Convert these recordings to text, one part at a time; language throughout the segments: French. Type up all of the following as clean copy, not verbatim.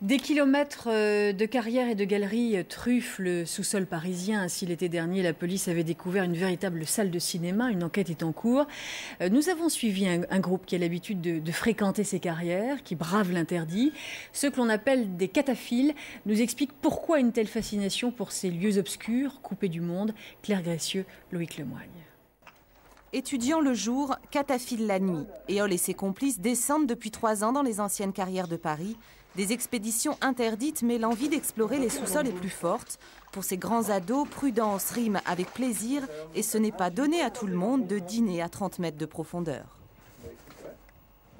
Des kilomètres de carrières et de galeries truffent le sous-sol parisien. Ainsi, l'été dernier, la police avait découvert une véritable salle de cinéma. Une enquête est en cours. Nous avons suivi un groupe qui a l'habitude de fréquenter ces carrières, qui brave l'interdit. Ceux que l'on appelle des cataphiles nous expliquent pourquoi une telle fascination pour ces lieux obscurs, coupés du monde. Claire Gressieux, Loïc Lemoigne. Étudiant le jour, cataphile la nuit. Éole et ses complices descendent depuis 3 ans dans les anciennes carrières de Paris. Des expéditions interdites, mais l'envie d'explorer les sous-sols est plus forte. Pour ces grands ados, prudence rime avec plaisir et ce n'est pas donné à tout le monde de dîner à 30 mètres de profondeur.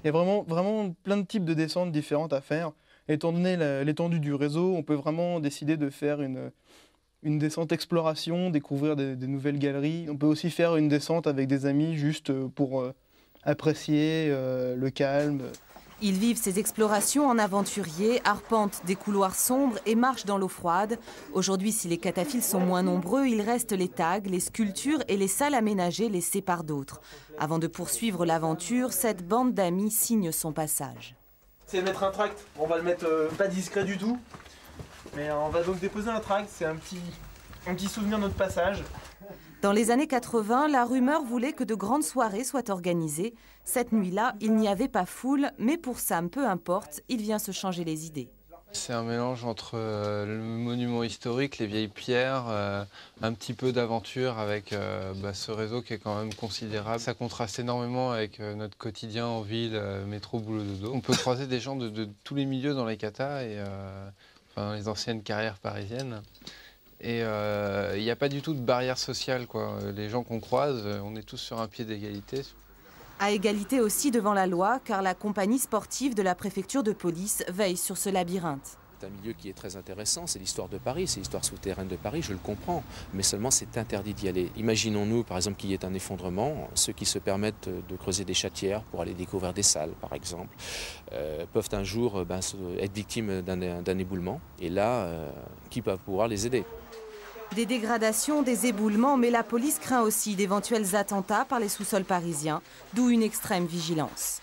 Il y a vraiment plein de types de descentes différentes à faire. Étant donné l'étendue du réseau, on peut vraiment décider de faire une descente exploration, découvrir des nouvelles galeries. On peut aussi faire une descente avec des amis juste pour apprécier le calme. Ils vivent ces explorations en aventuriers, arpentent des couloirs sombres et marchent dans l'eau froide. Aujourd'hui, si les cataphiles sont moins nombreux, il reste les tags, les sculptures et les salles aménagées laissées par d'autres. Avant de poursuivre l'aventure, cette bande d'amis signe son passage. C'est mettre un tract. On va le mettre pas discret du tout. Mais on va donc déposer un tract. C'est un petit souvenir de notre passage. Dans les années 80, la rumeur voulait que de grandes soirées soient organisées. Cette nuit-là, il n'y avait pas foule, mais pour Sam, peu importe, il vient se changer les idées. C'est un mélange entre le monument historique, les vieilles pierres, un petit peu d'aventure avec ce réseau qui est quand même considérable. Ça contraste énormément avec notre quotidien en ville, métro, boulot, dodo. On peut croiser des gens de tous les milieux dans les katas et les anciennes carrières parisiennes. Et il n'y a pas du tout de barrière sociale, quoi. Les gens qu'on croise, on est tous sur un pied d'égalité. À égalité aussi devant la loi, car la compagnie sportive de la préfecture de police veille sur ce labyrinthe. C'est un milieu qui est très intéressant, c'est l'histoire de Paris, c'est l'histoire souterraine de Paris, je le comprends, mais seulement c'est interdit d'y aller. Imaginons-nous par exemple qu'il y ait un effondrement, ceux qui se permettent de creuser des chatières pour aller découvrir des salles par exemple, peuvent un jour être victimes d'un éboulement, et là, qui va pouvoir les aider ? Des dégradations, des éboulements, mais la police craint aussi d'éventuels attentats par les sous-sols parisiens, d'où une extrême vigilance.